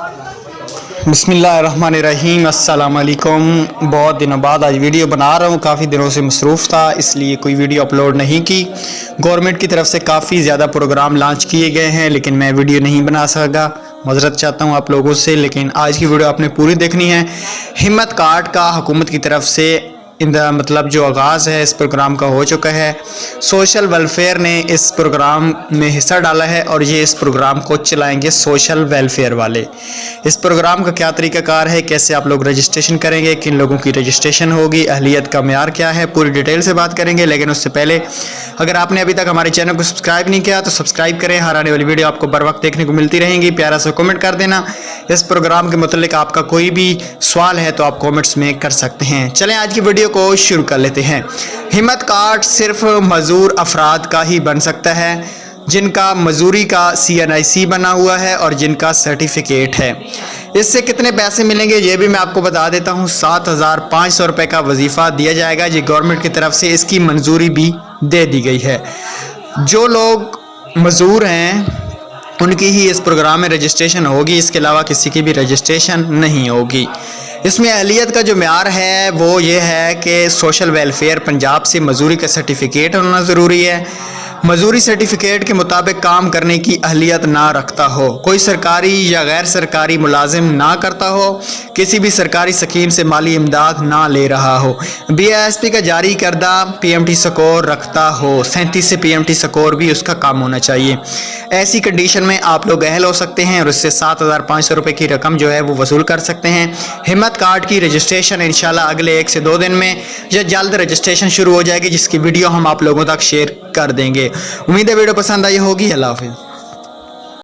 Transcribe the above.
बिस्मिल्लाहिर्रहमानिर्रहीम। अस्सलाम वालेकुम। बहुत दिनों बाद आज वीडियो बना रहा हूँ। काफ़ी दिनों से मसरूफ़ था, इसलिए कोई वीडियो अपलोड नहीं की। गवर्नमेंट की तरफ से काफ़ी ज़्यादा प्रोग्राम लॉन्च किए गए हैं, लेकिन मैं वीडियो नहीं बना सका। मज़रत चाहता हूँ आप लोगों से, लेकिन आज की वीडियो आपने पूरी देखनी है। हिम्मत कार्ड का हुकूमत की तरफ से मतलब जो आगाज़ है इस प्रोग्राम का हो चुका है। सोशल वेलफेयर ने इस प्रोग्राम में हिस्सा डाला है और ये इस प्रोग्राम को चलाएंगे सोशल वेलफेयर वाले। इस प्रोग्राम का क्या तरीक़ाकार है, कैसे आप लोग रजिस्ट्रेशन करेंगे, किन लोगों की रजिस्ट्रेशन होगी, अहलियत का मेयार क्या है, पूरी डिटेल से बात करेंगे। लेकिन उससे पहले अगर आपने अभी तक हमारे चैनल को सब्सक्राइब नहीं किया तो सब्सक्राइब करें। हर आने वाली वीडियो आपको बर वक्त देखने को मिलती रहेंगी। प्यारा सा कमेंट कर देना। इस प्रोग्राम के मुतालिक आपका कोई भी सवाल है तो आप कमेंट्स में कर सकते हैं। चलें आज की वीडियो को शुरू कर लेते हैं। हिम्मत कार्ड सिर्फ मजदूर अफराद का ही बन सकता है जिनका मजदूरी का CNIC बना हुआ है और जिनका सर्टिफिकेट है। इससे कितने पैसे मिलेंगे ये भी मैं आपको बता देता हूँ। 7,500 रुपये का वजीफ़ा दिया जाएगा। ये गवर्नमेंट की तरफ से इसकी मंजूरी भी दे दी गई है। जो लोग मजदूर हैं उनकी ही इस प्रोग्राम में रजिस्ट्रेशन होगी, इसके अलावा किसी की भी रजिस्ट्रेशन नहीं होगी। इसमें अहलियत का जो मेयार है वो ये है कि सोशल वेलफेयर पंजाब से मजदूरी का सर्टिफिकेट होना ज़रूरी है। मजदूरी सर्टिफिकेट के मुताबिक काम करने की अहलियत ना रखता हो, कोई सरकारी या गैर सरकारी मुलाजिम ना करता हो, किसी भी सरकारी स्कीम से माली इमदाद ना ले रहा हो, BISP का जारी करदा PMT स्कोर रखता हो, 37 से PMT स्कोर भी उसका काम होना चाहिए। ऐसी कंडीशन में आप लोग अहल हो सकते हैं और उससे 7,500 रुपये की रकम जो है वो वसूल कर सकते हैं। हिम्मत कार्ड की रजिस्ट्रेशन इंशाल्लाह अगले 1 से 2 दिन में या जल्द रजिस्ट्रेशन शुरू हो जाएगी, जिसकी वीडियो हम आप लोगों तक शेयर कर देंगे। उम्मीद है वीडियो पसंद आई होगी। अल्लाह हाफिज़।